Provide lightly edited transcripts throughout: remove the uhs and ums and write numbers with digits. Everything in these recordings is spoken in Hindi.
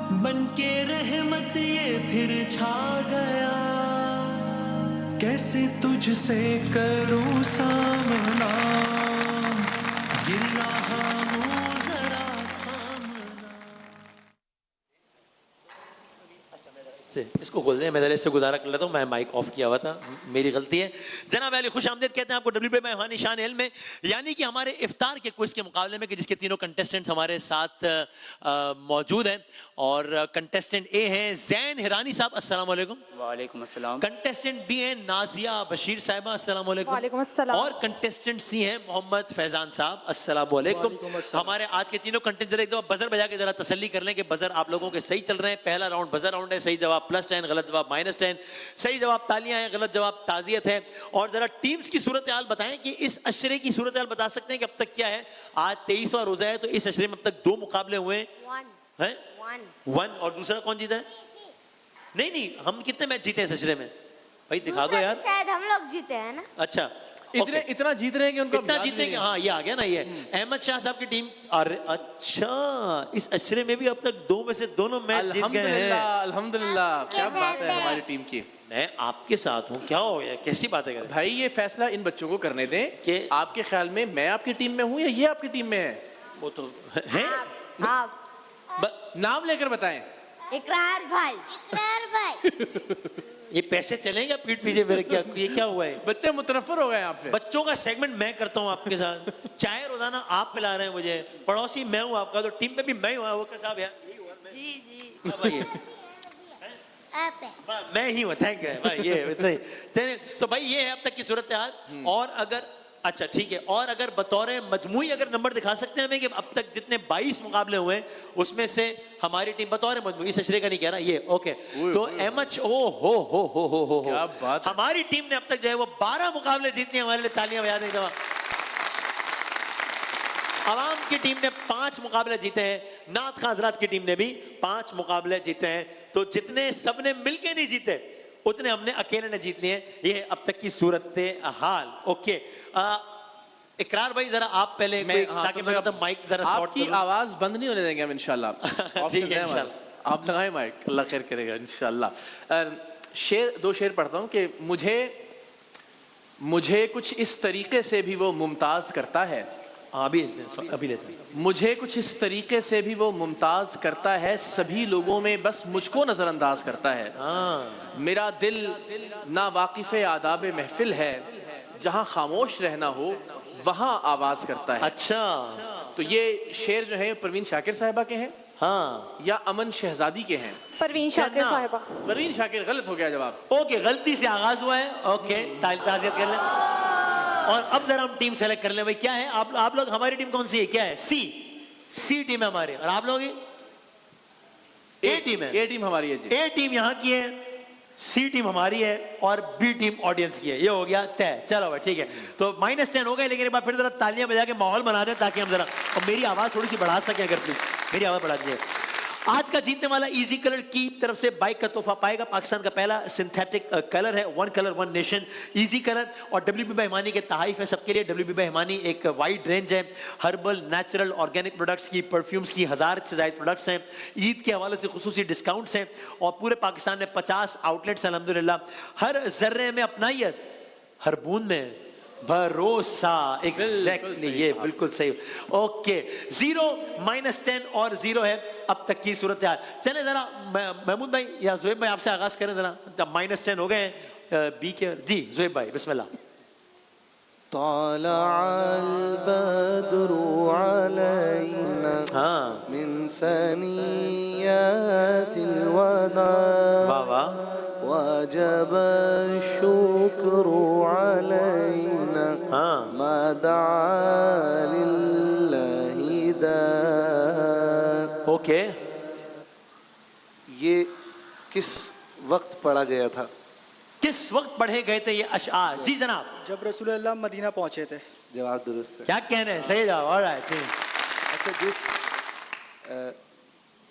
बनके रहमत ये फिर छा गया, कैसे तुझसे करूं सामना, गिर रहा हूं जरा थामना। इसको खोल दें, मैं इससे गुजारा कर लेता हूँ, मैं माइक ऑफ किया हुआ था, मेरी गलती है। जनाब अली खुश आमदीद कहते हैं आपको WB मेहमानी शान इल्म में, यानी कि हमारे इफ्तार के क्विज के मुकाबले में कि जिसके तीनों कंटेस्टेंट्स हमारे साथ मौजूद हैं। और कंटेस्टेंट ए हैं ज़ैन हिरानी साहब, अस्सलाम वालेकुम। वालेकुम अस्सलाम। कंटेस्टेंट बी हैं नाजिया बशीर साहिबा, अस्सलाम वालेकुम। वालेकुम अस्सलाम। और कंटेस्टेंट सी हैं मोहम्मद फैजान साहब, अस्सलाम वालेकुम। हमारे आज के तीनों कंटेस्टेंट एक दफा बजर बजा के जरा तसल्ली कर लें कि बजर आप लोगों के सही चल रहे हैं। पहला राउंड बजर राउंड है, सही जवाब +10, गलत जवाब -10, सही जवाब तालियां हैं, गलत जवाब ताजियत है। और जरा टीम्स की सूरत हाल बताएं कि इस अशरे की सूरत हाल बता सकते हैं कि अब तक क्या है। आज 23वां रोजा है, तो इस अशरे में अब तक 2 मुकाबले हुए हैं। 1 और दूसरा कौन जीता है? नहीं, हम कितने मैच जीते हैं इस अशरे में भाई, दिखा दो यार। शायद हम लोग जीते हैं ना। अच्छा, इतना जीत रहे हैं कि उनको इतना जीतने के, हाँ ये आ गया ना, ये अहमद शाह साहब की टीम। अरे अच्छा, इस अशरे में भी अब तक 2 में से दोनों मैच जीत गए हैं। अल्हम्दुलिल्लाह, क्या बात है हमारी टीम की। मैं आपके साथ हूँ, क्या हो गया, कैसी बात है भाई ये फैसला इन बच्चों को करने दें कि आपके ख्याल में मैं आपकी टीम में हूँ या ये आपकी टीम में है। वो तो है, आप नाम लेकर बताएं। इकरार भाई। ये पैसे चलेंगे पीठ पीछे मेरे, क्या ये क्या हुआ है? बच्चे मुतरफर हो गए आपसे। बच्चों का सेगमेंट मैं करता हूँ आपके साथ, चाय रोजाना आप पिला रहे हैं मुझे, पड़ोसी मैं हूँ आपका, तो टीम में भी मैं हूँ। वो कैसा यार, जी मैं ही हूँ, थैंक यू भाई। ये तो भाई ये है अब तक की सूरत हाल। और अगर अच्छा ठीक है, और अगर बतौर मजमूई अगर नंबर दिखा सकते हैं हमें कि अब तक जितने 22 मुकाबले हुए हैं उसमें से हमारी टीम बतौर मजमूई, इस अशरे का नहीं कह रहा ये, ओके, तो एमएच ओ हो क्या बात। हमारी टीम ने अब तक जो है वो 12 मुकाबले जीतने, हमारे लिए तालियां बजा दें। अवाम की टीम ने 5 मुकाबले जीते हैं, नात खां हजरात की टीम ने भी 5 मुकाबले जीते हैं। तो जितने सबने मिलके नहीं जीते उतने हमने अकेले ने जीत लिए। ये अब तक की सूरत हाल। ओके, इकरार भाई जरा आप पहले ताकि मैं माइक जरा शॉर्ट आपकी आवाज बंद नहीं होने देंगे हम इंशाल्लाह। ठीक है इंशाल्लाह, आप लगाएं माइक, अल्लाह खैर करेगा इंशाल्लाह। 2 शेर पढ़ता हूँ कि मुझे कुछ इस तरीके से भी वो मुमताज करता है। अभी लेते हैं। मुझे कुछ इस तरीके से भी वो मुमताज करता है, सभी लोगों में बस मुझको नजरअंदाज करता है। मेरा दिल ना वाकिफ आदाब महफिल है, जहां खामोश रहना हो वहां आवाज करता है। अच्छा, तो ये शेर जो है परवीन शाकिर साहिबा के हैं, हाँ, या अमन शहजादी के हैं? परवीन शाकिर साहिबा। परवीन शाकिर, गलत हो गया जवाब। ओके, गलती से आगाज हुआ है। ओके, ताज़ियत कर लें। और अब जरा हम टीम सेलेक्ट कर ले भाई, क्या है आप लोग, हमारी टीम कौन सी है, क्या है? सी टीम है हमारी, और आप लोग ए टीम है। ए टीम हमारी है जी। ए टीम यहाँ की है, सी टीम हमारी है, और बी टीम ऑडियंस की है। ये हो गया तय। चलो भाई ठीक है, तो -10 हो गए, लेकिन एक बार फिर जरा तालियां बजा के माहौल बना दें ताकि हम जरा, और मेरी आवाज थोड़ी सी बढ़ा सके अगर प्लीज, मेरी आवाज बढ़ा दीजिए। आज का जीतने वाला इजी कलर की तरफ से बाइक का तोहफा पाएगा। पाकिस्तान का पहला सिंथेटिक कलर है, 1 कलर 1 नेशन इजी कलर। और WB मेहमानी के तहाइफ है सबके लिए। WB मेहमानी एक वाइड रेंज है, हर्बल, नेचुरल, ऑर्गेनिक प्रोडक्ट्स की, परफ्यूम्स की 1000 से ज़्यादा प्रोडक्ट्स हैं। ईद के हवाले से खुसूसी डिस्काउंट्स हैं, और पूरे पाकिस्तान में 50 आउटलेट्स हैं अल्हम्दुलिल्लाह। हर जर्रे में अपनाइयत, हर बूंद में भरोसा। एग्जैक्टली, ये बिल्कुल सही। ओके, 0 -10 और 0 है अब तक की सूरत हाल। चले जरा महमूद भाई या ज़ुहैब भाई आपसे आगाज करें जरा, जब -10 हो गए बी के जी। ज़ुहैब भाई बिस्मिल्लाह। तलअल बद्रु अलैना मिन सनियतिल वदा, वाह वाह, वजब शुक्रु अलैना मा दआ लिल्लाहि दा। ओके, ये किस वक्त पढ़ा गया था? किस वक्त पढ़े गए थे ये अशआर? जी जनाब। जब रसूलुल्लाह मदीना पहुंचे थे। जवाब दुरुस्त है। क्या कह रहे हैं? सही जवाब। ऑलराइट, ठीक। अच्छा,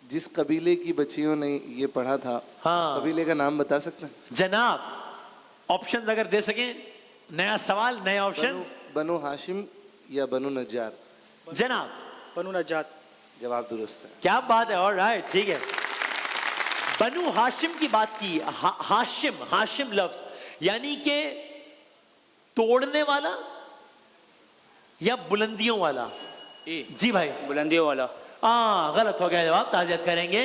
जिस कबीले की बच्चियों ने ये पढ़ा था, हाँ, उस कबीले का नाम बता सकते हैं जनाब? ऑप्शंस अगर दे सकें, नया सवाल, नए ऑप्शंस। बनु हाशिम या बनु नज्जार? जनाब बनु नजात। जवाब दुरुस्त है। क्या बात है। ऑलराइट, ठीक है। बनु हाशिम की बात की। हाशिम, हाशिम लफ्ज यानी कि तोड़ने वाला या बुलंदियों वाला? जी भाई, बुलंदियों वाला। गलत हो गया जवाब, ताज़ियत करेंगे।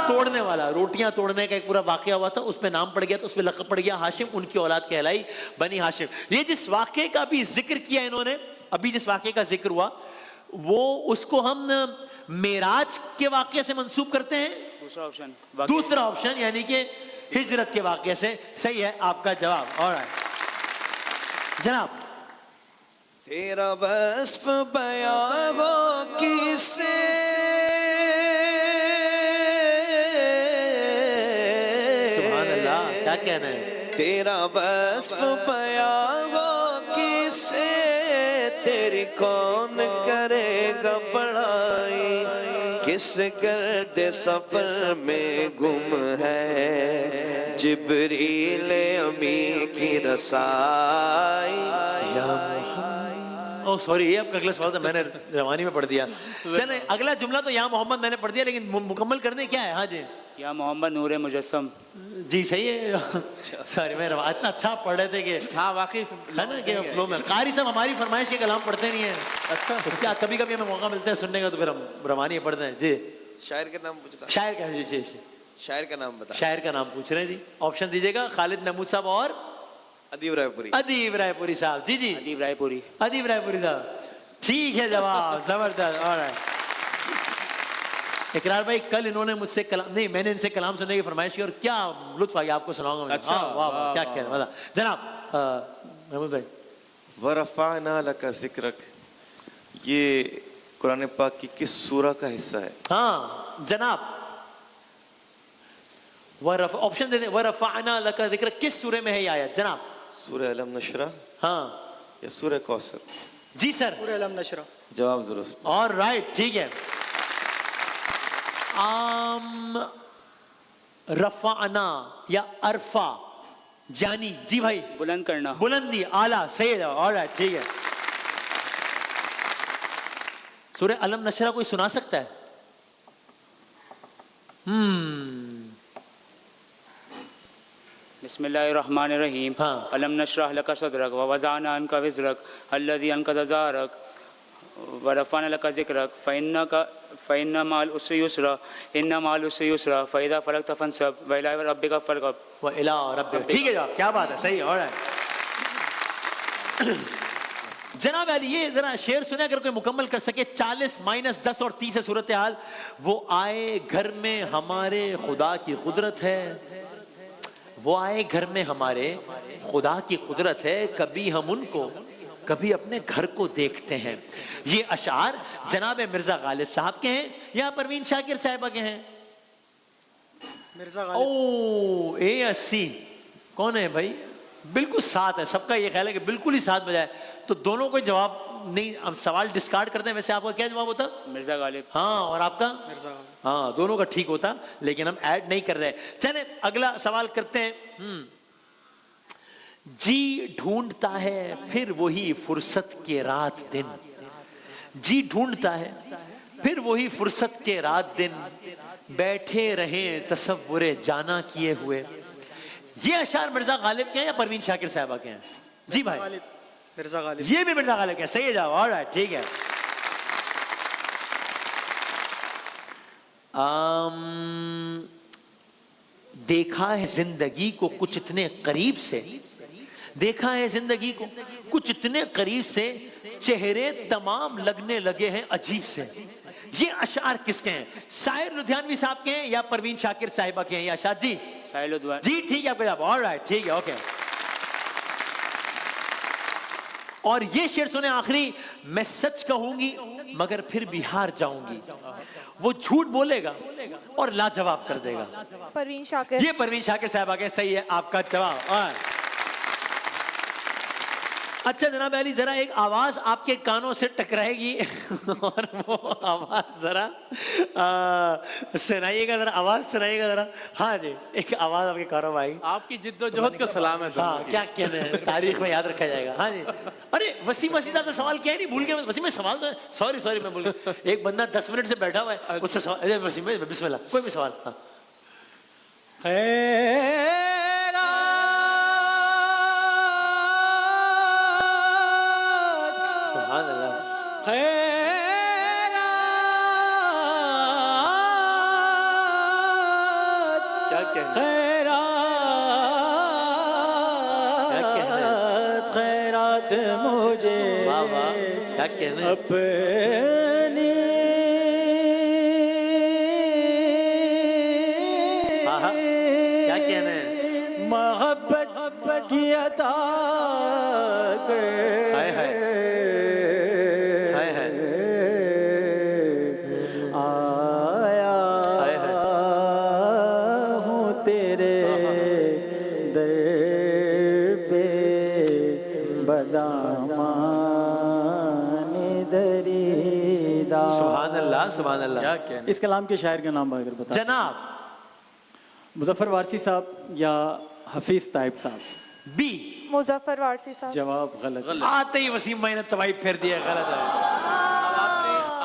तोड़ने वाला, रोटियां तोड़ने का एक पूरा वाकया हुआ था, उसमें नाम पड़ गया तो उसमें लक़ब पड़ गया हाशिम, उनकी औलाद कहलाई बनी हाशिम। ये जिस वाकये का भी जिक्र किया इन्होंने, अभी जिस वाकये का जिक्र हुआ, वो उसको हम मेराज के वाकये से मंसूब करते हैं। दूसरा ऑप्शन। दूसरा ऑप्शन यानी कि हिजरत के वाकये से। सही है आपका जवाब। ऑलराइट जनाब। तेरा वस्फ बयां वो किसे क्या कहना है? तेरा वस्फ बयां वो किसे तेरी कौन करेगा बड़ाई किस गर्द सफर में गुम है जिब्रील अमी की रसाई। ओह सॉरी, ये आपका अगला सवाल था, मैंने रवानी में पढ़ दिया। चले अगला जुमला तो यहाँ मोहम्मद मैंने पढ़ दिया, लेकिन मुकम्मल करने क्या है? हाँ जी, या मोहम्मद नूर मुजस्सम। जी सही है। सॉरी, मैं इतना अच्छा पढ़ रहे थे कि हाँ वाकई है ना कि फ्लो में। कारी साहब हमारी फरमाइश के कलाम पढ़ते नहीं है। अच्छा, तो क्या कभी कभी हमें मौका मिलता है सुनने का तो फिर हम रवानी पढ़ते हैं। जी शायर का नाम पूछता। शायर का, जी जी शायर का नाम बता। शायर का नाम पूछ रहे हैं जी। ऑप्शन दीजिएगा। खालिद महमूद साहब और अदीब रायपुरी। अदीब रायपुरी साहब। जी जी, अदीब रायपुरी। अदीब रायपुरी साहब, ठीक है जवाब, जबरदस्त। ऑलराइट इकरार भाई, कल इन्होंने मुझसे कलाम नहीं, मैंने इनसे कलाम सुनने की फरमाइश की और क्या लुत्फ आ गया, आपको सुनाऊंगा मैं। अच्छा, वाह वाह, क्या कह रहे हैं जनाब महमूद भाई। वरफ़अना लका ज़िक्रक, ये कुरान पाक की किस सूरा का हिस्सा है? हाँ जनाब, ऑप्शन दे दें। वरफ़अना लका ज़िक्रक किस सूरे में है ये आयत जनाब? सूरह अलम नशरा हाँ या सूरह कौसर? जी सर, पूरे अलम नशरा। जवाब दुरुस्त। और राइट, ठीक है। रफ़अना या अरफा जानी, जी भाई, बुलंद करना। बुलंदी, आला, सही है। ऑलराइट, ठीक है। सूरह अलम नशरा कोई सुना सकता है? बिस्मिल्लाहिर्रहमानिर्रहीम। हाँ। अलम नशरह लका सदरक व वज़अना अन्का विज़रक अल्लज़ी अन्क़ज़ ज़हरक व रफ़अना लका ज़िक्रक फ़इन्न मअल उसरि युस्रा इन्न मअल उसरि युस्रा फ़इज़ा फ़रग़्त फ़ंसब व इला रब्बिका फ़रग़ब व इला रब्बिका। ठीक है जवाब, क्या बात है, सही है। ऑलराइट जनाब अली, ये जरा शेर सुने अगर कोई मुकम्मल कर सके। 40 माइनस 10 और 30 है सूरत हाल। वो आए घर में हमारे खुदा की कुदरत है, वो आए घर में हमारे खुदा की कुदरत है, कभी हम उनको कभी अपने घर को देखते हैं। ये अशार जनाब मिर्जा गालिब साहब के हैं या परवीन शाकिर साहिबा के हैं? मिर्जा गालिब। ओ A80 कौन है भाई? बिल्कुल साथ है, सबका ये ख्याल है कि बिल्कुल ही साथ बजाए, तो दोनों को जवाब नहीं, हम सवाल डिस्कार्ड करते हैं। वैसे आपका क्या जवाब होता? मिर्जा गालिब। हाँ, और आपका? मिर्जा गालिब। हाँ, दोनों का ठीक होता, लेकिन हम ऐड नहीं कर रहे। चले अगला सवाल करते हैं। जी ढूंढता है फिर वही फुर्सत के रात दिन, जी ढूंढता है फिर वही फुर्सत के रात दिन, बैठे रहे तसव्वुरे जाना किए हुए। ये अशार मिर्जा गालिब के हैं या परवीन शाकिर साहिबा के हैं? जी भाई, गालिब, मिर्जा गालिब। ये भी मिर्जा गालिब के हैं, सही है जवाब। ऑलराइट, ठीक है। देखा है जिंदगी को कुछ इतने करीब से, देखा है जिंदगी को कुछ इतने करीब से, चेहरे तमाम लगने लगे हैं अजीब से। ये अशार किसके हैं? साहिर लुधियानवी साहब के हैं या परवीन शाकिर साहिबा के हैं ये अशार? जी साहिर लुधियानवी। जी, ठीक है आपका जवाब। ऑलराइट, ठीक है, ओके। और ये शेर सुने आखिरी, मैं सच कहूंगी मगर फिर भी हार जाऊंगी, वो झूठ बोलेगा और लाजवाब कर देगा। परवीन शाकिर। ये परवीन शाकिर साहब आ गए, सही है आपका जवाब। अच्छा जनाब अली, जरा एक आवाज आपके कानों से टकराएगी और वो आवाज जरा सुनाइएगा, जरा आवाज सुनाइएगा जरा। हाँ जी, एक आवाज आपके कानों में आएगी। आपकी जिद्दोजहद का सलाम है। हाँ, क्या कहते हैं, तारीख में याद रखा जाएगा। हाँ जी। अरे वसीम साहब ने सवाल किया ही नहीं, भूल गया वसीम में सवाल तो, सॉरी मैं भूल गया। एक बंदा 10 मिनट से बैठा हुआ है, उससे सवाल, वसीम बिस्मिल्लाह, कोई भी सवाल। हाँ। सुभान अल्लाह। क्या कहना खैरात मुझे वाह वाह, क्या कहना है? अपनी हाँ हाँ, क्या कहना है? मोहब्बत की अता कर। हाय हाय हाय हाय आया हाय हाय। हूँ तेरे दर पे बदामाने दरीदा। सुभान अल्लाह सुभान अल्लाह। क्या कहना। इस कलाम के शायर का नाम अगर बता। जनाब मुजफ्फर वारसी साहब या हफीज ताइब साहब। बी। मुजफ्फर वारसी साहब। जवाब गलत। आते ही वसीम भाई ने तबाही फेर दिया, गलत है।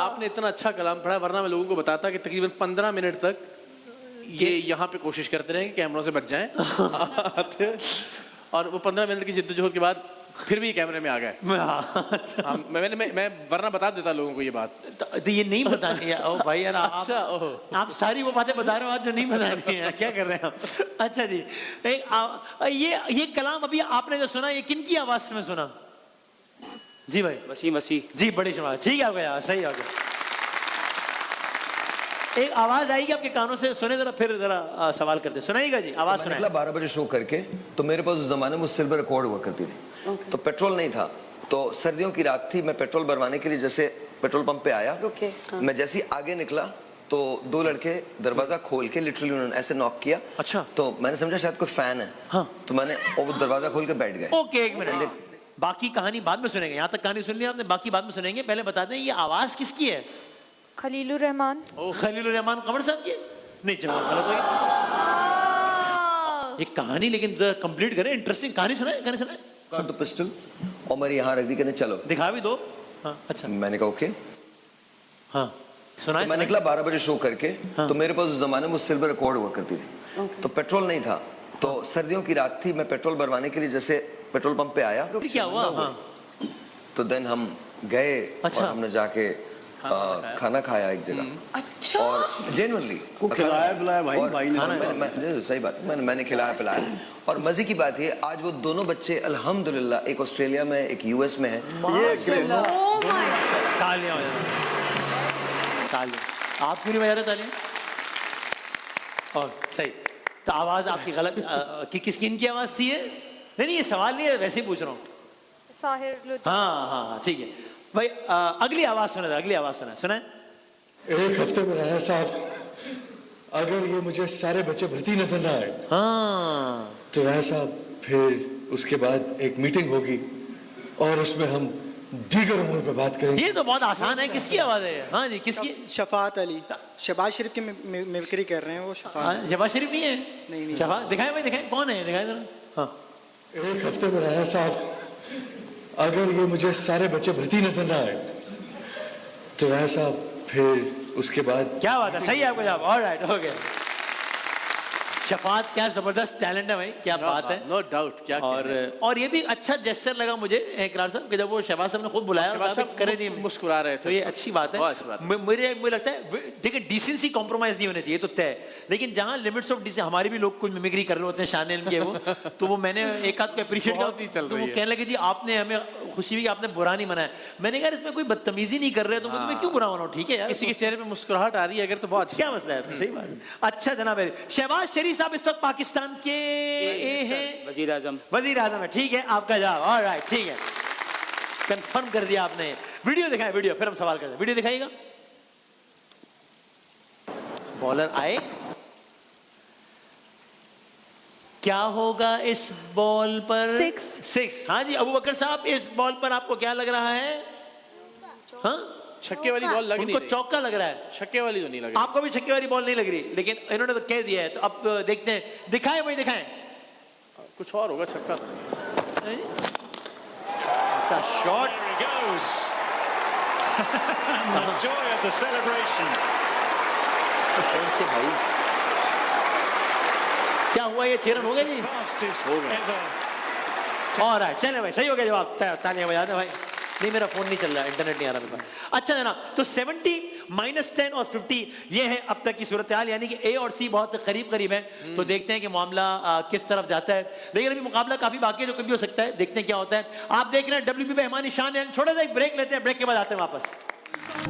आपने इतना अच्छा कलाम पढ़ा, वरना मैं लोगों को बताता कि तकरीबन 15 मिनट तक ये यहाँ पे कोशिश करते रहे कि कैमरों से बच जाएं और वो 15 मिनट की जिद्दोजहद के बाद फिर भी कैमरे में आ गए। मैं वरना बता देता लोगों को ये बात। तो ये नहीं बतानी है। ओ भाई यार, अच्छा, ओहो। आप सारी वो बातें बता रहे हो आज जो नहीं बतानी है, क्या कर रहे हैं आप? अच्छा जी, ये कलाम अभी आपने जो सुना, ये किन की आवाज में सुना? जी भाई वसीम वसी जी, बड़ी शुमार, ठीक है, हो गया, सही हो गया। एक आवाज आएगी आपके कानों से, सुने जरा, फिर जरा सवाल करते। सुनाइएगा जी, आवाज मैं सुनाइए। निकला 12 बजे शो करके, तो मेरे पास उस जमाने में सिल्वर रिकॉर्ड हुआ करती थी। तो पेट्रोल नहीं था, तो सर्दियों की रात थी, मैं पेट्रोल भरवाने के लिए जैसे पेट्रोल पंप पे आया, मैं जैसे ही आगे निकला तो 2 लड़के दरवाजा खोल के लिटरली उन्होंने ऐसे नॉक किया। अच्छा। तो मैंने समझा शायद कोई फैन है। हाँ। तो मैंने वो दरवाजा खोल के बैठ गए। ओके, एक मिनट, बाकी कहानी बाद में सुनेंगे। यहाँ तक कहानी सुन ली आपने, बाकी बाद में सुनेंगे। पहले बता दें ये आवाज किसकी है? खलीलुर रहमान। खलीलुर रहमान कमर साहब की? नहीं, जवाब गलत हो गया। ये कहानी लेकिन कंप्लीट करें, इंटरेस्टिंग कहानी सुनाए, कहानी सुनाए। तो पिस्टल और मेरी यहाँ रख दी, कहते चलो दिखा भी दो। हाँ, अच्छा। मैंने कहा ओके। हाँ सुनाए। तो मैं निकला 12 बजे शो करके। हाँ। तो मेरे पास उस जमाने में सिल्वर रिकॉर्ड हुआ करती थी। तो पेट्रोल नहीं था, तो सर्दियों की रात थी, मैं पेट्रोल भरवाने के लिए जैसे पेट्रोल पंप पे आया। क्या हुआ? हाँ। तो देन हम गए। अच्छा। और हमने जाके खाना खाया एक जगह। अच्छा। और जेन्युइनली खिलाया पिलाया भाई, भाई ने सही बात, मैंने खिलाया पिलाया। और मजे की बात है, आज वो दोनों बच्चे अल्हम्दुलिल्लाह, एक ऑस्ट्रेलिया में, एक यूएस में है। तालियां हो जाए, तालियां। आप क्यों नहीं बजा रहे तालियां? और सही। तो आवाज आपकी गलत कि किसकी, इनकी आवाज थी ये? नहीं, ये सवाल नहीं है, वैसे ही पूछ रहा हूँ। साहिर लुधियाना। हाँ हाँ हाँ, ठीक है भाई। अगली आवाज सुना, अगली आवाज सुना। एक हफ्ते में रहा साहब, अगर ये मुझे सारे बच्चे भर्ती नजर ना आए, हाँ, तो राय साहब फिर उसके बाद एक मीटिंग होगी और उसमें हम दीगर उम्र पे बात करेंगे। ये तो बहुत आसान है। किसकी आवाज है? हाँ जी, किसकी? शफात अली, शहबाज शरीफ की मिमिक्री कर रहे हैं वो। शफात शहबाज शरीफ नहीं है? नहीं। शफात दिखाए भाई, दिखाए कौन है, दिखाए जरा। हाँ, एक हफ्ते में रहा साहब, अगर ये मुझे सारे बच्चे भर्ती नजर ना आए, तो राय साहब फिर उसके बाद। क्या बात है, सही है आपका जवाब। ऑलराइट, हो गया। शफात क्या जबरदस्त टैलेंट है भाई, क्या बात है। No doubt. क्या और ये भी अच्छा जेस्चर लगा मुझे इकरार साहब कि जब वो शहबाज साहब ने खुद बुलाया, करे नहीं, मुस्कुरा रहे थे, तो ये अच्छी बात है। मुझे लगता है देखिए, डिसेंसी कॉम्प्रोमाइज नहीं होने चाहिए तो तय, लेकिन जहाँ लिमिट्स ऑफ डिसेंसी, हमारी भी लोग कुछ मिमिक्री कर रहे होते हैं शान इल्म के, वो तो वो मैंने एक आध को अप्रिशिएट किया, तो वो कहने लगे जी आपने हमें खुशी हुई कि आपने बुरा नहीं मनाया। मैंने कहा इसमें कोई बदतमीजी नहीं कर रहे, तो मैं क्यों बुरा मनाऊं? ठीक है यार, किसी के चेहरे पे मुस्कुराहट आ रही है अगर, तो बहुत क्या मसला है। सही बात है। अच्छा जनाब, शहबाज शरीफ साहब इस वक्त पाकिस्तान के हैं वजीर आजम। वजीर आजम है, ठीक है आपका जवाब। ऑलराइट, ठीक है, कंफर्म कर दिया आपने। वीडियो दिखाए, वीडियो, फिर हम सवाल करते हैं। वीडियो दिखाइएगा। बॉलर आए, क्या होगा इस बॉल पर? 6। हाँ जी अबू बकर साहब, इस बॉल पर आपको क्या लग रहा है? हाँ, छक्के वाली बॉल लग नहीं उनको रही। चौका लग रहा है। छक्के वाली तो नहीं लग रही। आपको भी छक्के वाली बॉल नहीं लग रही, लेकिन इन्होंने तो कह दिया है, तो अब देखते हैं। दिखाएं भाई, दिखाएं। कुछ और होगा, छक्का तो नहीं। अच्छा शॉट। कौन से भाई? क्या हुआ, ये 6 रन हो गए जी? और चले भाई, सही हो गया जवाब। तालियां बजा दे भाई। नहीं, मेरा फोन नहीं चल रहा, इंटरनेट नहीं आ रहा मेरे पास। अच्छा जनाब, तो 70 -10 और 50 ये है अब तक की सूरत हाल, यानी कि ए और सी बहुत करीब करीब है। तो देखते हैं कि मामला किस तरफ जाता है। लेकिन अभी मुकाबला काफी बाकी है, जो कभी हो सकता है। देखते हैं क्या होता है। आप देख रहे हैं WBB हिमानी शान। छोटा सा एक ब्रेक लेते हैं, ब्रेक के बाद आते हैं वापस।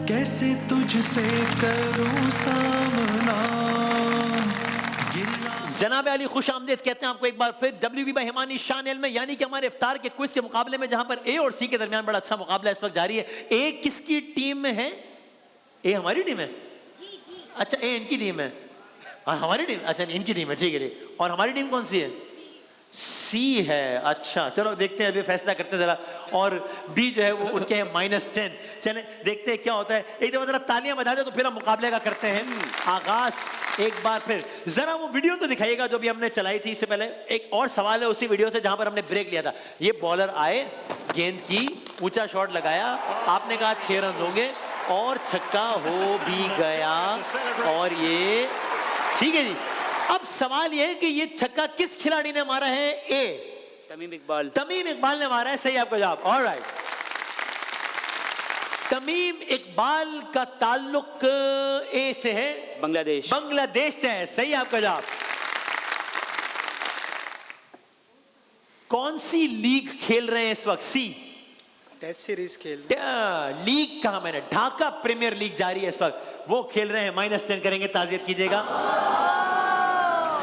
कैसे तुझसे करूं सामना। जनाब अली खुश आमदेद कहते हैं आपको एक बार फिर WBB हिमानी शान में, यानी कि हमारे इफ्तार के क्विज के मुकाबले में, जहां पर ए और सी के दरमियान बड़ा अच्छा मुकाबला इस वक्त जारी है। ए किसकी टीम में है? ए हमारी टीम है। अच्छा, ए इनकी टीम है। हाँ हमारी टीम, अच्छा इनकी टीम है, ठीक है। और हमारी टीम कौन सी है? सी है। अच्छा चलो देखते हैं, अभी फैसला करते हैं जरा। और बी जो है वो उनके हैं -10। चले देखते हैं क्या होता है। एक दफा जरा तालियां बजा दे तो फिर हम मुकाबले का करते हैं आगाज। एक बार फिर जरा वो वीडियो तो दिखाइएगा जो भी हमने चलाई थी इससे पहले। एक और सवाल है उसी वीडियो से जहां पर हमने ब्रेक लिया था। ये बॉलर आए, गेंद की, ऊंचा शॉट लगाया, आपने कहा 6 रन होंगे और छक्का हो भी गया। और ये ठीक है जी। अब सवाल यह है कि ये छक्का किस खिलाड़ी ने मारा है? ए तमीम इकबाल। तमीम इकबाल ने मारा है, सही आपका जवाब। ऑलराइट, तमीम इकबाल का ताल्लुक ए से है, बांग्लादेश। बांग्लादेश से है, सही आपका जवाब। कौन सी लीग खेल रहे हैं इस वक्त? सी टेस्ट सीरीज खेल। लीग कहा मैंने? ढाका प्रीमियर लीग जारी है इस वक्त, वो खेल रहे हैं। -10 करेंगे, ताज़ियत कीजिएगा।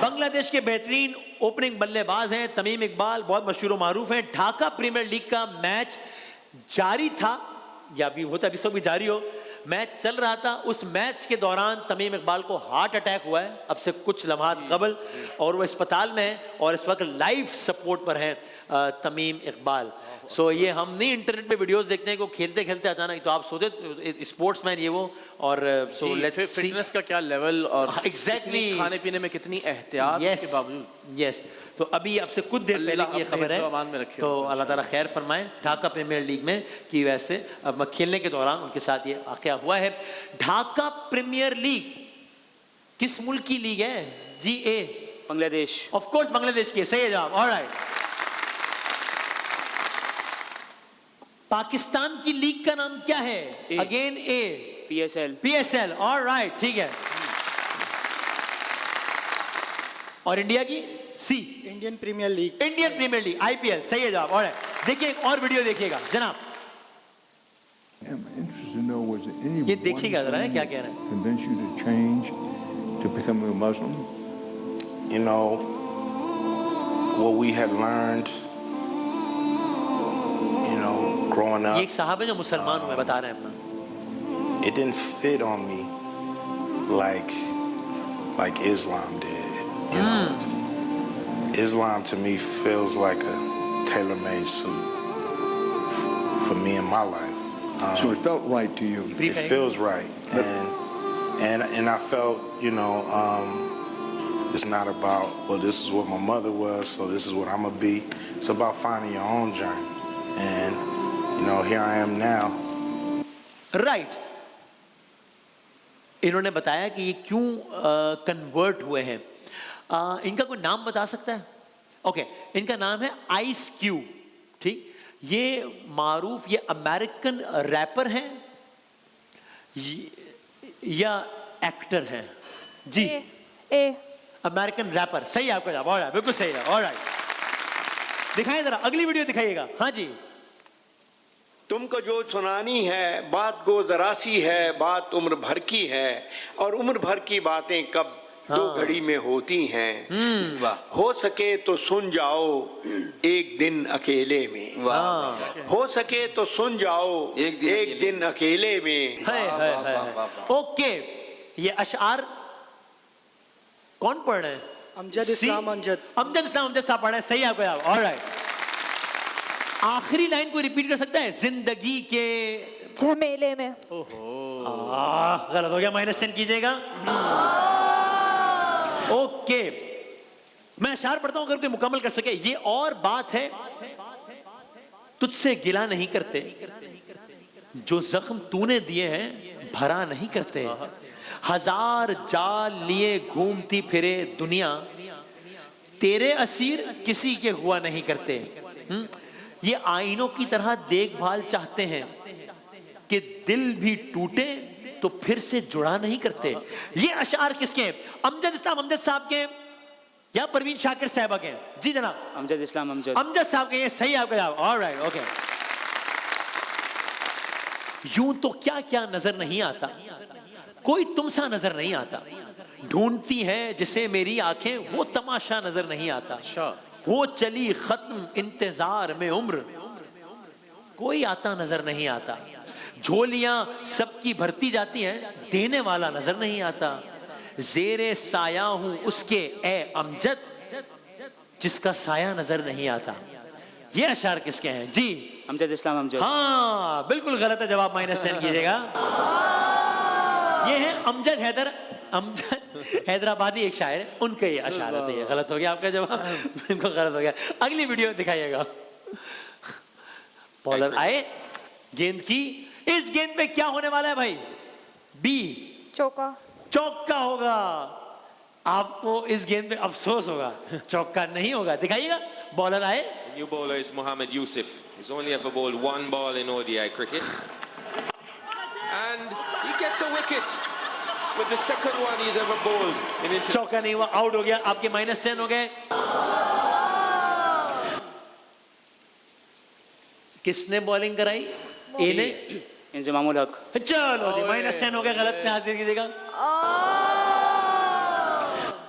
बांग्लादेश के बेहतरीन ओपनिंग बल्लेबाज हैं तमीम इकबाल, बहुत मशहूर मारूफ हैं। ढाका प्रीमियर लीग का मैच जारी था, या भी होता है, भी जारी हो, मैच चल रहा था। उस मैच के दौरान तमीम इकबाल को हार्ट अटैक हुआ है अब से कुछ लम्हात कबल, और वो अस्पताल में है और इस वक्त लाइफ सपोर्ट पर है तमीम इकबाल। सो ये हम नहीं इंटरनेट पे वीडियोस देखते हैं को खेलते खेलते अचानक, तो आप सोचते स्पोर्ट्समैन ये वो। और सो लेट्स सी फिटनेस का क्या लेवल और एग्जैक्टली खाने पीने में कितनी एहतियात के बावजूद। यस, तो अभी आपसे कुछ देर पहले की ये खबर है, तो अल्लाह ताला खैर फरमाए ढाका प्रीमियर लीग में कि वैसे अब खेलने के दौरान उनके साथ ये वाकया हुआ है। ढाका प्रीमियर लीग किस मुल्क की लीग है जी? ए बांग्लादेश। ऑफ कोर्स बांग्लादेश की, सही जवाब। ऑलराइट, पाकिस्तान की लीग का नाम क्या है? अगेन ए PSL। ऑलराइट, ठीक है। और इंडिया की? C Indian Premier League. Indian Premier League IPL, सही है जवाब। ऑलराइट, देखिए एक और वीडियो देखिएगा जनाब, ये देखिएगा जरा क्या कह रहे हैं। Convince you to change, to become a Muslim? You know, what we had learned, you know, growing ये up, एक साहब है जो मुसलमान हुए, बता रहे हैं अपना। it didn't fit on me like Islam did. You know, Islam to me feels like a tailor-made suit for me in my life. So it felt right to you. It feels right, and I felt, you know, it's not about, well, this is what my mother was, so this is what I'm gonna be. It's about finding your own journey, and you know, here I am now. Right. इन्होंने बताया कि ये क्यों कन्वर्ट हुए हैं। इनका कोई नाम बता सकता है? ओके, इनका नाम है आइस क्यूब। ठीक, ये मारूफ, ये अमेरिकन रैपर हैं या एक्टर हैं? जी ए अमेरिकन रैपर, सही है आपका जवाब। ऑलराइट, बिल्कुल सही है। ऑलराइट, दिखाएं जरा अगली वीडियो दिखाइएगा। हाँ जी। तुमको जो सुनानी है बात गो दरासी है, बात उम्र भर की है, और उम्र भर की बातें कब दो घड़ी में होती हैं। हो सके तो सुन जाओ एक दिन अकेले में। हो सके तो सुन जाओ एक दिन अकेले में। ओके, ये अशआर कौन पढ़ रहे हैं? अमजद सी- इस्लाम अमजद अमजद इस्लाम अमजद साहब पढ़ा है, सही आपका जवाब। ऑलराइट, आखिरी लाइन को रिपीट कर सकता है, जिंदगी के झमेले में। गलत हो गया, -10 कीजिएगा। ओके, मैं अशार पढ़ता हूं, अगर कोई मुकम्मल कर सके। ये और बात है, तुझसे गिला नहीं करते, जो जख्म तूने दिए हैं भरा नहीं करते। हजार जाल लिए घूमती फिरे दुनिया, तेरे असीर किसी के हुआ नहीं करते। ये आईनों की तरह देखभाल चाहते हैं कि दिल भी टूटे तो फिर से जुड़ा नहीं करते। ये अशार किसके हैं? अमजद इस्लाम अमजद साहब के या परवीन शाकिर साहबा के? जी जनाब, अमजद इस्लाम अमजद। अमजद साहब के, ये सही आपका जवाब। Alright, okay. यूं तो क्या क्या नजर नहीं आता, कोई तुमसा नजर नहीं आता, ढूंढती हैं जिसे मेरी आंखें, वो तमाशा नजर नहीं आता। हो चली खत्म इंतजार में उम्र, कोई आता नजर नहीं आता। झोलियां सबकी भरती जाती हैं, देने वाला नजर नहीं आता। जेरे साया हूं उसके ए अमजद, जिसका साया नजर नहीं आता। ये अशार किसके हैं? जी, अमजद इस्लाम अमजद। हाँ, बिल्कुल गलत है जवाब, -10 कीजिएगा। ये है अमजद हैदर, अमजद हैदराबादी एक शायर है, उनके ये अशार होते हैं। गलत हो गया आपका जवाब, बिल्कुल गलत हो गया। अगली वीडियो दिखाइएगा। बॉलर आए, गेंद की, इस गेंद पे क्या होने वाला है भाई? बी, चौका। चौका होगा। आपको इस गेंद पे अफसोस होगा, चौका नहीं होगा। दिखाइएगा, बॉलर आए। New bowler is Mohammad Yusuf. He's only ever bowled one ball in ODI cricket. And he gets a wicket with the second one he's ever bowled in international. चौका नहीं हुआ, आउट हो गया। आपके -10 हो गए। किसने बॉलिंग कराई? ए ने। इंजमामुल हक। चलो जी, -10 हो गया। गलत पे हाजिर कीजिएगा।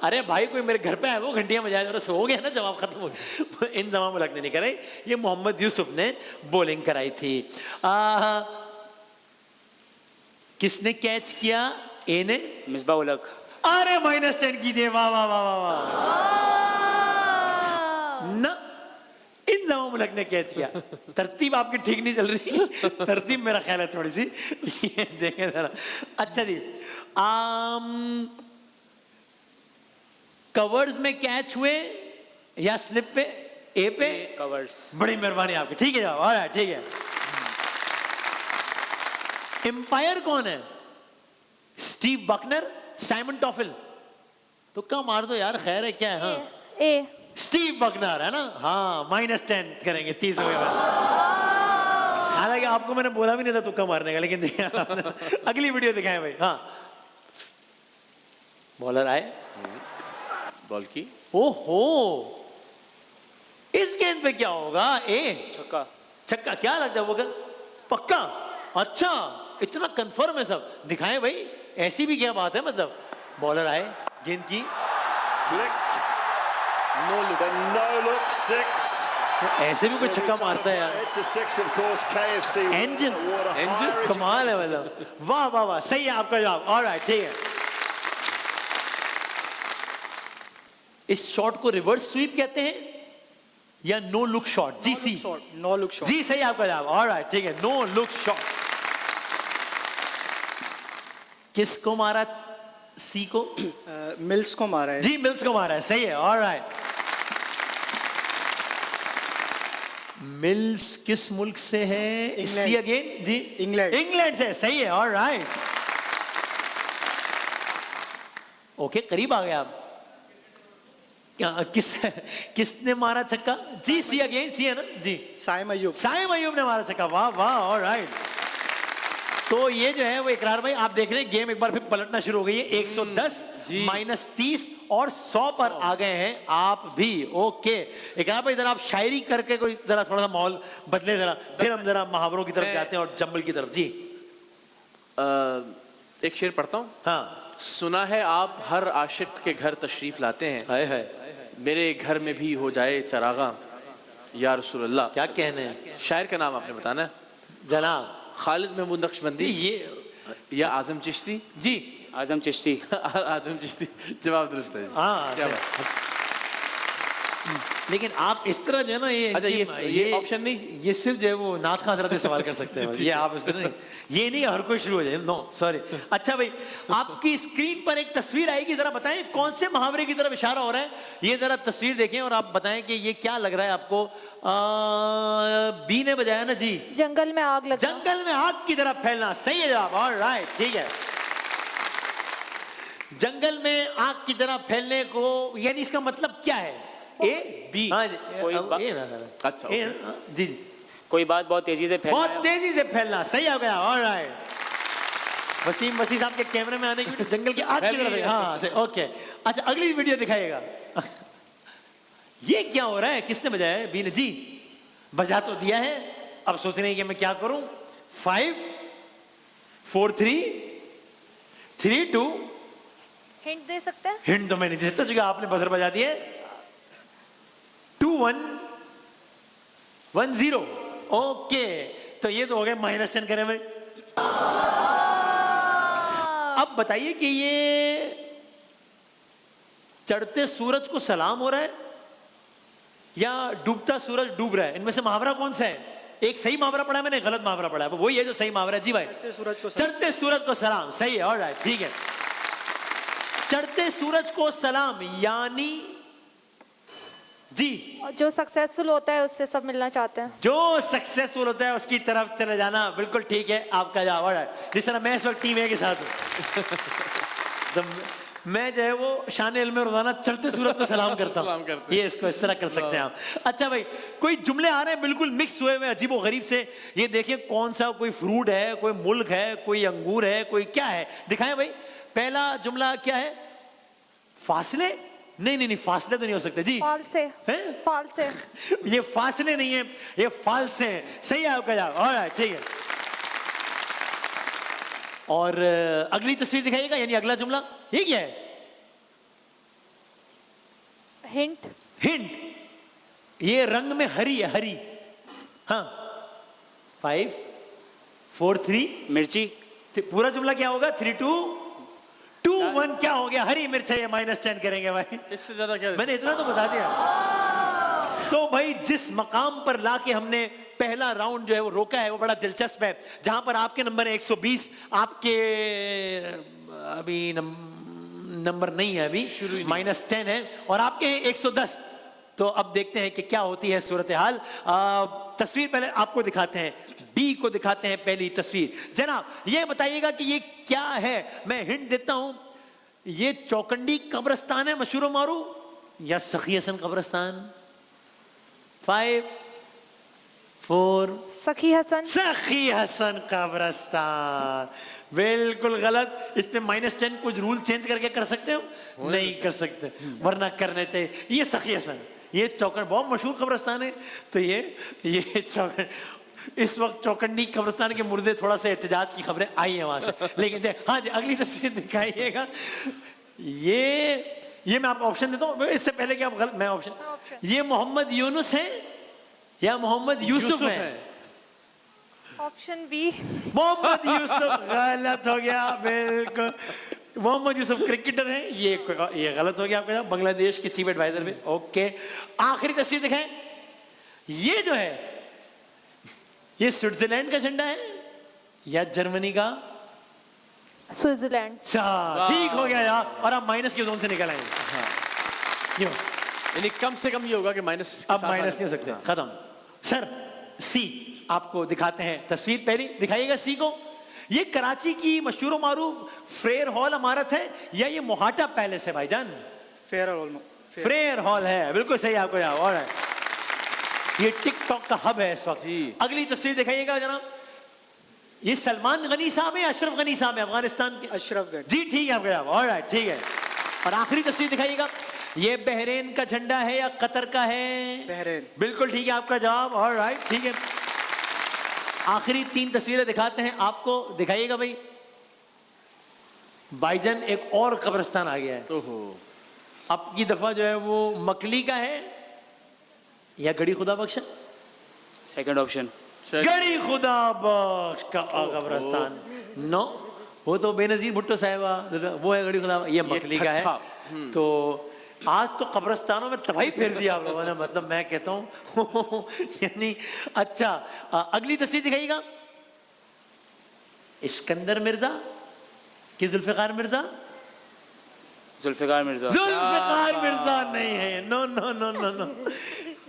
अरे भाई, कोई मेरे घर पे आया, वो घंटियां बजाए, और सो गया ना, जवाब खत्म हो गया। इंजमाम उल हक ने नहीं कराई, ये मोहम्मद यूसुफ ने बॉलिंग कराई थी। किसने कैच किया? ए ने। मिसबाह उल हक। अरे -10 कीजिए। वाह वाह वाह वाह वाह। ना, इंजमाम उल हक ने कैच किया। तरतीब आपकी ठीक नहीं चल रही, तरतीब मेरा ख्याल है थोड़ी सी, ये देखें जरा। अच्छा जी, कवर्स में कैच हुए या स्लिप पे? ए पे कवर्स। बड़ी मेहरबानी आपकी, ठीक है जवाब। ऑलराइट, ठीक है। एम्पायर कौन है? Steve Bucknor, Simon Taufel? तो क्या मार दो यार, खैर है क्या है? हाँ, ए। स्टीव बकनर है ना? हाँ, -10 करेंगे, 30 हो गए। हालांकि आपको मैंने बोला भी नहीं था तुक्का मारने का, लेकिन देखिए। अगली वीडियो दिखाएं भाई। हाँ, बॉलर आए, बॉल की। ओहो, इस गेंद पे क्या होगा? ए, छक्का। छक्का? क्या लगता है वो गेंद? पक्का? अच्छा, इतना कंफर्म है सब। दिखाएं भाई, ऐसी भी क्या बात है, मतलब। बॉलर आए, गेंद की, नो लुक, No look 6. ऐसे भी कोई छक्का मारता है यार? It's a 6 of course. KFC. Angel, angel, कमाल है मतलब। वाह वाह वाह, सही है आपका जवाब। ऑलराइट, ठीक है। इस शॉट को रिवर्स स्वीप कहते हैं या नो लुक शॉट? जी, सी, नो लुक शॉट। जी, सही आपका जवाब। ऑलराइट, ठीक है, नो लुक शॉट। किसको मारा? सी को? मिल्स को मारा है। जी, मिल्स को मारा है, सही है। ऑलराइट। मिल्स किस मुल्क से है? See again? जी, इंग्लैंड। इंग्लैंड से, सही है। ऑलराइट, ओके, करीब आ गए आप। किसने मारा छक्का? जी, सी अगेन, सी है ना? जी, साइम अय्यूब। साइम अय्यूब ने मारा छक्का। वाह वाह, ऑलराइट। तो ये जो है वो इकरार भाई, आप देख रहे हैं गेम एक बार फिर पलटना शुरू हो गई है। 110 -30 और 100 पर आ गए हैं आप भी। ओके, इकरार भाई, जरा आप शायरी करके कोई जरा थोड़ा सा माहौल बदले जरा, फिर हम जरा मुहावरों की तरफ जाते हैं और जंबल की तरफ। जी, एक शेर पढ़ता हूँ। हाँ। सुना है आप हर आशिक के घर तशरीफ लाते हैं, हाय हाय, मेरे घर में भी हो जाए चरागा या रसूल अल्लाह। क्या कहने हैं? शायर का नाम आपने बताना है जनाब। खालिद महमूद नक्शबंदी, ये या आजम चिश्ती? जी, आजम चिश्ती। आजम चिश्ती, जवाब दुरुस्त है। हाँ क्या सही। बात। लेकिन आप इस तरह जो है ना अच्छा, ये ऑप्शन नहीं, ये सिर्फ जो है वो नाथ खां हजरत से सवाल कर सकते हैं। ये आप इस तरह नहीं, ये नहीं हर कोई शुरू हो जाए। No sorry. अच्छा भाई, आपकी स्क्रीन पर एक तस्वीर आएगी, जरा बताएं कौन से मुहावरे की तरफ इशारा हो रहा है। ये जरा तस्वीर देखें और आप बताएं कि ये क्या लग रहा है आपको। बी ने बजाया ना जी, जंगल में आग लगा। जंगल में आग की तरफ फैलना, सही है जवाब। ऑलराइट, ठीक है। जंगल में आग की तरह फैलने को, यानी इसका मतलब क्या है? A B. हाँ जी, अच्छा जी, कोई बात बहुत तेजी से फैलना, बहुत तेजी से फैलना, सही आ गया। ऑलराइट। वसीम वसी साहब के कैमरे में आने की जंगल की आग की तरफ। हाँ सही, ओके। अच्छा, अगली वीडियो दिखाइएगा। ये क्या हो रहा है? किसने बजाया है? बी ने जी। बजा तो दिया है, अब सोच रहे हैं कि मैं क्या करूं। 5 4 3 3 2। हिंट दे सकते हैं? हिंट तो मैं नहीं दे सकता क्योंकि आपने बजर बजा दिए। 2 1 1 0। ओके, तो ये तो हो गया -10 करें भाई। अब बताइए कि ये चढ़ते सूरज को सलाम हो रहा है या डूबता सूरज डूब रहा है? इनमें से मुहावरा कौन सा है? एक सही मुहावरा पढ़ा है मैंने, गलत मुहावरा पढ़ा है। वही है जो सही मुहावरा है। जी भाई, चढ़ते सूरज को सलाम, सही है। ऑलराइट, ठीक है। चढ़ते सूरज को सलाम यानी जी, जो सक्सेसफुल होता है उससे सब मिलना चाहते हैं। जो सक्सेसफुल होता है उसकी तरफ चले जाना, बिल्कुल ठीक है आपका जवाब। ऑलराइट, जिस तरह मैं इस वक्त टीम ए के साथ हूं। तो मैं जो है वो शान इल्म में रोजाना चढ़ते सूरज को सलाम करता हूँ। ये इसको इस तरह कर सकते हैं आप। अच्छा भाई, कोई जुमले आ रहे हैं बिल्कुल मिक्स हुए हुए अजीबो गरीब से। ये देखिए कौन सा, कोई फ्रूट है, कोई मुल्क है, कोई अंगूर है, कोई क्या है, दिखाएं भाई। पहला जुमला क्या है? फासले? नहीं नहीं नहीं, फासले तो नहीं हो सकते जी। फालसे हैं? फालसे। ये फासले नहीं है, ये फालसे हैं। सही है आपका जवाब। ऑलराइट, ठीक है। और अगली तस्वीर दिखाइएगा, यानी अगला जुमला। ये क्या है? हिंट। हिंट, ये रंग में हरी है, हरी। हाँ, 5 4 3 मिर्ची। पूरा जुमला क्या होगा? 3 2 2 1 क्या हो गया? हरी मिर्च है। ये -10 करेंगे भाई। इससे ज्यादा क्या? मैंने इतना तो बता दिया। तो भाई जिस मकाम पर लाके हमने पहला राउंड जो है वो रोका है वो बड़ा दिलचस्प है। जहां पर आपके नंबर है 120, आपके अभी नंबर नहीं है, अभी -10 है, और आपके हैं 110। तो अब देखते हैं कि क्या होती है सूरत हाल। तस्वीर पहले आपको दिखाते हैं, बी को दिखाते हैं पहली तस्वीर। जनाब ये बताइएगा कि ये क्या है? मैं हिंट देता हूं, ये चौकंडी कब्रिस्तान है मशहूर मारू, या सखी हसन कब्रिस्तान? 5 4। सखी हसन। सखी हसन कब्रिस्तान, बिल्कुल गलत। इस पे -10 कुछ रूल चेंज करके कर सकते हो? नहीं कर सकते, वरना करने चाहिए। ये सखी हसन, ये चौकंड बहुत मशहूर कब्रिस्तान है। तो ये चौकंड, इस वक्त चौकंडी कब्रिस्तान के मुर्दे थोड़ा सा एहतजाज की खबरें आई हैं वहां से। लेकिन हाँ जी, अगली तस्वीर दिखाइएगा। ये मैं आपको ऑप्शन देता हूँ, इससे पहले कि आप गलत, मैं ऑप्शन, ये मोहम्मद यूनुस है या मोहम्मद यूसुफ है? Option B. मोहम्मद यूसुफ गलत हो गया, बिल्कुल। मोहम्मद यूसुफ क्रिकेटर हैं, ये गलत हो गया आपका। बांग्लादेश के चीफ एडवाइजर भी। ओके, आखिरी तस्वीर दिखाएं। ये जो है ये स्विट्जरलैंड का झंडा है या जर्मनी का? स्विट्जरलैंड। ठीक हो गया यार, और आप माइनस के जोन से निकल आएंगे। क्यों? यानी कम से कम ये होगा कि माइनस, अब माइनस नहीं हो सकते, खत्म। सर सी आपको दिखाते हैं तस्वीर, पहली दिखाइएगा सी को। ये कराची की मशहूर मारूफ फ्रेयर हॉल इमारत है या ये मोहाटा पैलेस है भाईजान? फ्रेयर हॉल है, बिल्कुल सही आपको याद। और ये टिकटॉक का हब है इस वक्त। अगली तस्वीर दिखाइएगा जनाब। ये सलमान गनी साहब है, अशरफ गनी साहब है अफगानिस्तान के? अशरफ गनी जी, ठीक है आपका जवाब। ऑलराइट, ठीक है। और आखिरी तस्वीर दिखाइएगा। ये बहरीन का झंडा है या कतर का है? बहरीन। बिल्कुल ठीक है आपका जवाब। ऑलराइट, ठीक है। आखिरी 3 तस्वीरें दिखाते हैं आपको, दिखाइएगा भाई। भाईजान एक और कब्रिस्तान आ गया है। ओहो, अब की दफा जो है वो मकली का है या गड़ी खुदा बख्श? सेकंड ऑप्शन, गड़ी खुदा बख्श का कब्रिस्तान। नो, वो तो बेनजीर भुट्टो साहिबा, वो है घड़ी खुदा, ये मखली का है। तो आज तो कब्रिस्तानों में तबाही फेर दिया आप लोगों ने, मतलब मैं कहता हूँ यानी। अच्छा, अगली तस्वीर दिखाइएगा। इस्कंदर मिर्जा कि जुल्फिकार मिर्जा? जुल्फिकार मिर्जा। जुल्फिकार मिर्जा नहीं है, no no no no no,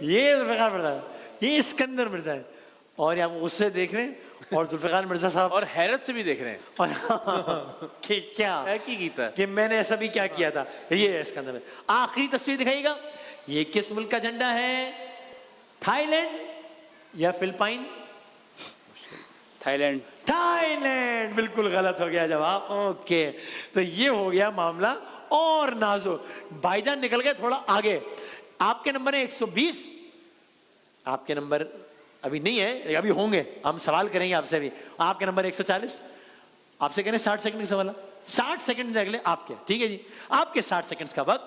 ये जुल्फिकार मिर्जा है, ये इस्कंदर मिर्जा है। और आप उससे देख रहे हैं और जुल्फिकार मिर्जा साहब और हैरत से भी देख रहे हैं कि क्या कि मैंने ऐसा भी क्या किया था। ये है इस्कंदर मिर्जा। आखिरी तस्वीर दिखाइएगा। ये किस मुल्क का झंडा है? थाईलैंड या फिलिपाइन? थाईलैंड। थाईलैंड, बिल्कुल गलत हो गया जवाब। ओके, तो ये हो गया मामला और नाजुक। भाईजान निकल गए थोड़ा आगे। आपके नंबर है 120, आपके नंबर अभी नहीं है, अभी होंगे, हम सवाल करेंगे आपसे भी। आपके नंबर 140, आपसे करें 60 सेकंड का सवाल। 60 सेकंड अगले आपके, ठीक है जी। आपके 60 सेकंड्स का वक्त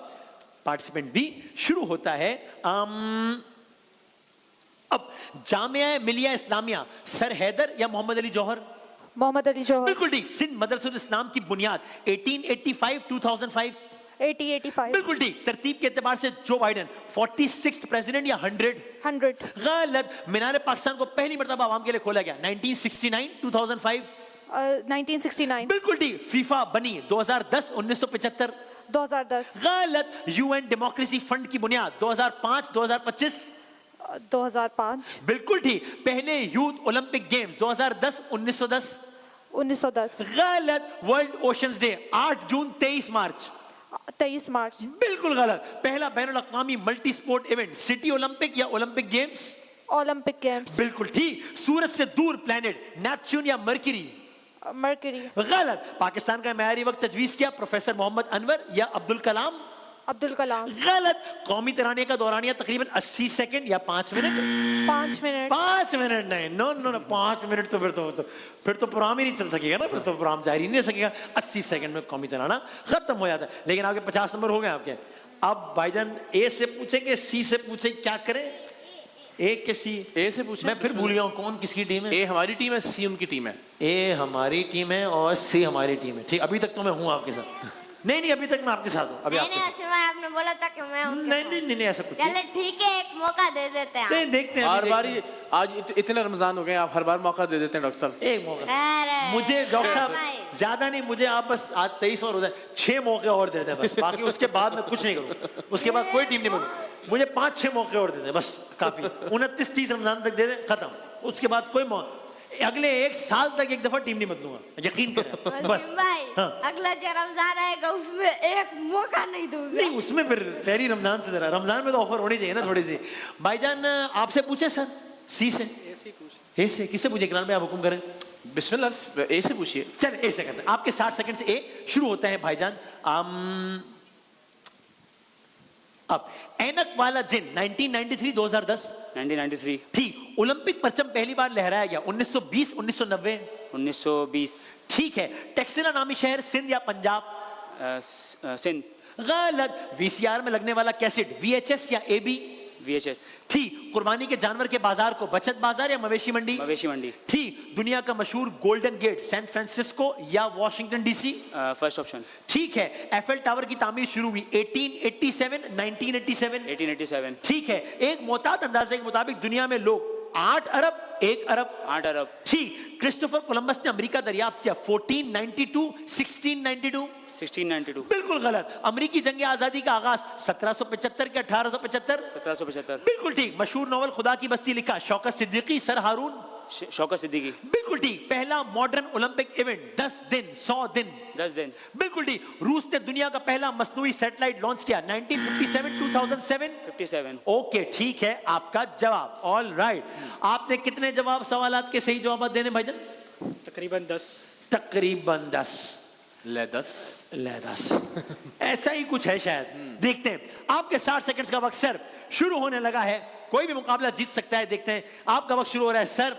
पार्टिसिपेंट भी शुरू होता है। अब जामिया मिलिया इस्लामिया, सर हैदर या मोहम्मद अली जौहर? मोहम्मद अली जौहर। बिल्कुल ठीक। सिंध मदरसुल इस्लाम की बुनियाद 1885, 2005? 80-85। बिल्कुल ठीक। तरतीब के एतबार से जो बाइडेन 46th प्रेसिडेंट या 100? गलत। मीनार पाकिस्तान को पहली मर्तबा आवाम के लिए खोला गया 1969, 2005? 1969। बिल्कुल ठीक। फीफा बनी 2010, 1975? 2010। गलत। यूएन डेमोक्रेसी फंड की बुनियाद 2005, 2025? 2005। बिल्कुल ठीक। पहले यूथ ओलंपिक गेम्स 2010, 1910? 1910। गलत। वर्ल्ड ओशंस डे 8 जून, 23 मार्च? 23 मार्च। बिल्कुल गलत। पहला बैनुल अक़वामी multi sport event city Olympic या ओलंपिक गेम्स? Olympic games. बिल्कुल ठीक। सूरज से दूर प्लेनेट नेपच्यून या मरकरी? मरकरी। गलत। पाकिस्तान का मेयारी वक्त तजवीज किया प्रोफेसर मोहम्मद अनवर या अब्दुल कलाम? अब्दुल कलाम। गलत। कौमी तराने का दौरानिया तकरीबन 80 सेकंड या 5 मिनट? 5 मिनट। 5 मिनट नहीं, नो नो नो, 5 मिनट तो फिर तो प्रोग्राम ही नहीं चल सकेगा ना, फिर तो प्रोग्राम जारी नहीं रह सकेगा। 80 सेकंड में कौमी तराना खत्म हो जाता है। लेकिन आपके 50 नंबर हो गए आपके। अब भाईजान ए से पूछे कि सी से पूछे, क्या करें? ए के सी? ए से पूछे। मैं फिर भूल गया हूँ कौन किसकी टीम है। ए हमारी टीम है, सी उनकी टीम है। ए हमारी टीम है और सी हमारी टीम है। ठीक, अभी तक तो मैं हूँ आपके साथ। नहीं, अभी तक मैं आपके साथ हूँ। अभी आपने बोला था कि मैं नहीं ऐसा कुछ। चले ठीक है, एक मौका दे देते हैं। देखते हैं। हर बार आज इतने रमजान हो गए, आप हर बार मौका दे देते हैं डॉक्टर साहब। एक मौका मुझे डॉक्टर साहब ज्यादा नहीं, मुझे आप बस आज 23 और हो जाए 6 मौके और दे दें बस। बाकी उसके बाद मैं कुछ नहीं करूँ, उसके बाद कोई टीम नहीं बनू। मुझे 5-6 मौके और दे दें बस, काफी। 29-30 रमजान तक दे दें, खत्म। उसके बाद कोई अगले 1 साल तक एक दफा टीम नहीं बदलूंगा, यकीन करें बस। भाई, अगला जो रमजान आएगा उसमें एक मौका नहीं दूंगा। नहीं, उसमें फिर पहली रमजान से जरा, रमजान में तो ऑफर होनी चाहिए ना थोड़ी सी। भाईजान आपसे पूछे सर? सी से? ए से किससे पूछे? इकरार में आप हुक्म करें। बिस्मिल्लाह, ए से पूछिए। चल ए से करते हैं। आपके 60 सेकंड से ए शुरू होता है भाईजान। अब ऐनक वाला जिन 1993, 2010? 1993। ठीक। ओलंपिक परचम पहली बार लहराया गया 1920, 1990? 1920। ठीक है। टेक्सटिला नामी शहर सिंध या पंजाब? सिंध। गलत। वीसीआर में लगने वाला कैसेट VHS या AB? VHS। ठीक। कुर्बानी के जानवर के बाजार को बचत बाजार या मवेशी मंडी? मवेशी मंडी। ठीक। दुनिया का मशहूर गोल्डन गेट सैन फ्रांसिस्को या वॉशिंगटन DC? First option. ठीक है। एफएल टावर की तामीर शुरू हुई 1887, 1987? 1887। ठीक है। एक मोहतात अंदाजे के मुताबिक दुनिया में लोग 8 अरब, 1 अरब? 8 अरब। ठीक। क्रिस्टोफर कोलंबस ने अमेरिका दरियाफ्त किया 1492, 1692? 1692। बिल्कुल गलत। अमेरिकी जंग आजादी का आगाज 1775 के 1875? 1775। बिल्कुल ठीक। मशहूर नॉवल खुदा की बस्ती लिखा शौकत सिद्दीकी, सर हारून? शौकत सिद्दीकी। बिल्कुल ठीक। पहला मॉडर्न ओलंपिक इवेंट 10 दिन, 100 दिन? 10 दिन। बिल्कुल ठीक। रूस ने दुनिया का पहला मसनूई सैटेलाइट लॉन्च किया 1957, 2007? 57। ओके, ठीक है आपका जवाब। All right. आपने कितने जवाब सवालात के सही जवाब देने भाईजान? तकरीबन 10। तकरीबन 10। ले 10। ऐसा ही कुछ है शायद। देखते हैं। आपके 60 सेकंड्स का वक्त सर शुरू होने लगा है। कोई भी मुकाबला जीत सकता है। देखते हैं, आपका वक्त शुरू हो रहा है सर।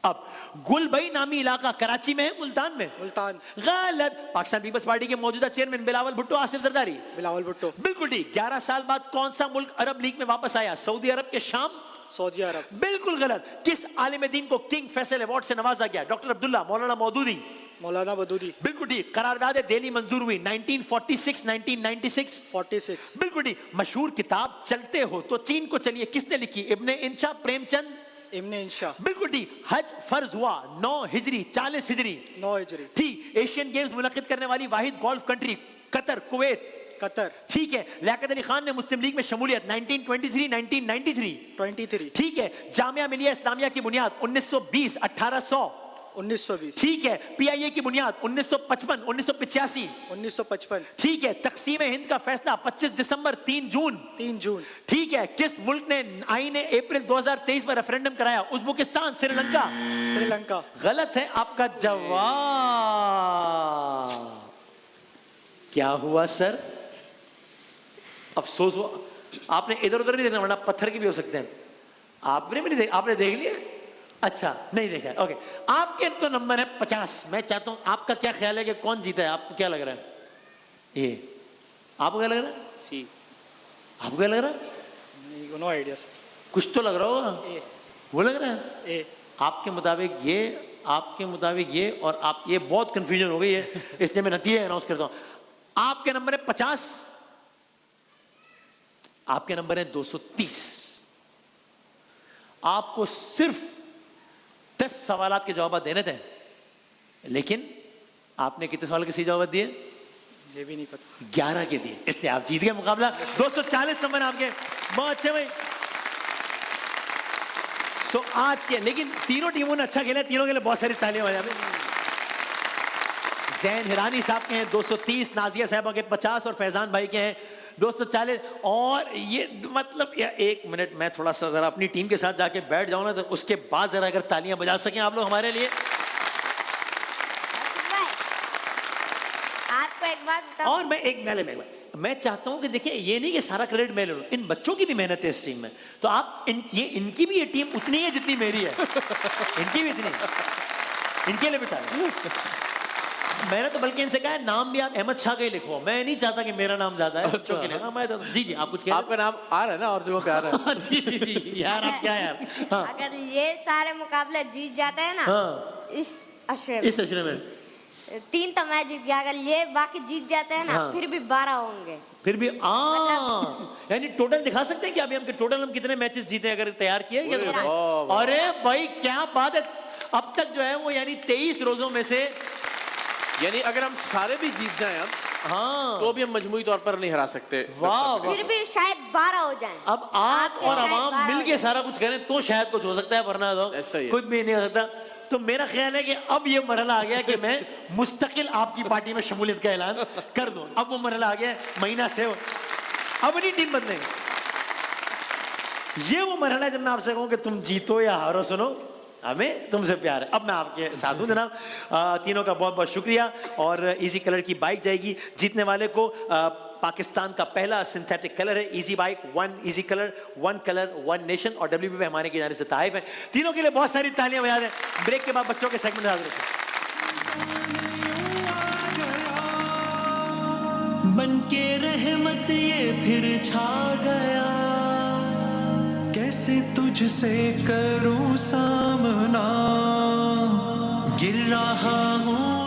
अब गुलबई नामी इलाका कराची में है, मुल्तान में? मुल्तान। गलत। पाकिस्तान पीपल्स पार्टी के मौजूदा चेयरमैन बिलावल भुट्टो, आसिफ जरदारी? बिलावल भुट्टो। बिल्कुल ठीक। 11 साल बाद कौन सा मुल्क अरब लीग में वापस आया? सऊदी अरब के शाम? सऊदी अरब। बिल्कुल गलत। किस आलिम दीन को किंग फैसल अवार्ड से नवाजा गया? डॉक्टर अब्दुल्ला, मौलाना मौदूदी। मौलाना मौदूदी। बिल्कुल ठीक। करारदाद दिल्ली मंजूर हुई 1946 1996 46। बिल्कुल ठीक। मशहूर किताब चलते हो तो चीन को चलिए किसने लिखी? इब्ने इंशा, प्रेमचंद। इब्ने इंशा। बिल्कुल ठीक। हज फर्ज हुआ 9 हिजरी 40 हिजरी। 9 हिजरी। ठीक। एशियन गेम्स मुनक्किद करने वाली वाहिद gulf country? Qatar, Kuwait. Qatar. ठीक है। लियाकत अली खान ने मुस्लिम लीग में शमूलियत 1923 1993 23। ठीक है। जामिया मिलिया इस्लामिया की बुनियाद 1920 1800 1920। ठीक है। पीआईए की बुनियाद 1955 1985 1955। ठीक है। तकसीम हिंद का फैसला 25 दिसंबर 3 जून 3 जून। ठीक है। किस मुल्क ने आईने अप्रैल 2023 में रेफरेंडम कराया? उज्बेकिस्तान, श्रीलंका। श्रीलंका। गलत है आपका जवाब। क्या हुआ सर? अफसोस हुआ। आपने इधर उधर नहीं देखना, वरना पत्थर की भी हो सकते हैं। आपने भी नहीं देख, आपने देख लिया? अच्छा, नहीं देखा है। ओके, आपके तो नंबर है 50। मैं चाहता हूं, आपका क्या ख्याल है कि कौन जीता है? आपको क्या लग रहा है? ये आपको क्या लग रहा है? सी। आपको क्या लग रहा है? No idea sir. कुछ तो लग रहा होगा। वो लग रहा है ए। आपके मुताबिक ये, आपके मुताबिक ये, और आप, ये बहुत कंफ्यूजन हो गई है, इसलिए मैं नतीजे अनाउंस करता हूं। आपके नंबर है 50, आपके नंबर है 230। आपको सिर्फ 10 सवाल के जवाब देने थे, लेकिन आपने कितने सवाल के सही जवाब दिए? ये भी नहीं पता। 11 के दिए, इसलिए आप जीत गए मुकाबला। 240 नंबर आपके। बहुत अच्छे भाई। सो आज के, लेकिन तीनों टीमों ने अच्छा खेला, तीनों के लिए बहुत सारी तालियां बजा दें। जैन हिरानी साहब के हैं 230, नाजिया साहबा के 50 और फैजान भाई के हैं 240। और ये मतलब, या एक मिनट, मैं थोड़ा सा जरा अपनी टीम के साथ जाके बैठ जाऊं ना, तो उसके बाद जरा अगर तालियां बजा सकें आप लोग हमारे लिए। आपको एक बात बताऊं? और मैं चाहता हूं कि देखिए, ये नहीं कि सारा क्रेडिट मैं ले लूं, इन बच्चों की भी मेहनत है इस टीम में। तो आप इनकी भी ये टीम उतनी है जितनी मेरी है। इनकी भी इतनी, इनके लिए बिठा। मैंने तो बल्कि इनसे कहा है, नाम भी आप अहमद शाह का ही लिखो। मैं नहीं चाहता कि मेरा नाम ज्यादा है बच्चों के लिए। हाँ, मैं तो, जी जी, आप कुछ कह रहे हैं? आपका नाम आ रहा है ना और जगह पे आ रहा है। जी जी जी, यार आप क्या यार। हाँ। अगर ये सारे मुकाबले जीत जाते हैं ना, हाँ। इस अशरे में 3 तो मैं जीत गया। अगर ये बाकी जीत जाते हैं ना, हाँ। फिर भी 12 होंगे। फिर भी यानी टोटल दिखा सकते हैं कि अभी हम टोटल हम कितने मैचेस जीते अगर तैयार किए? अरे भाई क्या बात है। अब तक जो है वो यानी 23 रोजों में से, यानी अगर हम सारे भी जीत जाएं अब, हाँ, तो भी हम मजमूई तौर पर नहीं हरा सकते। वाह, फिर भी शायद 12 हो जाएं। अब आप और आवाम मिलके सारा कुछ करें तो शायद कुछ हो सकता है, वरना तो कुछ भी नहीं हो सकता। तो मेरा ख्याल है कि अब ये मरहला आ गया कि मैं मुस्तकिल आपकी पार्टी में शमूलियत का ऐलान कर दूं। अब वो मरहला आ गया, महीना से अब नहीं टीम बदलेंगे। ये वो मरहला जब मैं आपसे कहूं कि तुम जीतो या हारो, सुनो हमें तुमसे प्यार है। अब मैं आपके साथ हूं जनाब। तीनों का बहुत बहुत शुक्रिया। और इजी कलर की बाइक जाएगी जीतने वाले को। पाकिस्तान का पहला सिंथेटिक कलर है easy bike. 1 easy colour, 1 colour 1 nation. और WP में हमारे की जाने से ताइफ है। तीनों के लिए बहुत सारी तालियां बजा दें। ब्रेक के बाद बच्चों के सेगमेंट हाजिर रखें। बन के रहमत ये फिर छा गया, कैसे तुझसे करूं सामना, गिर रहा हूं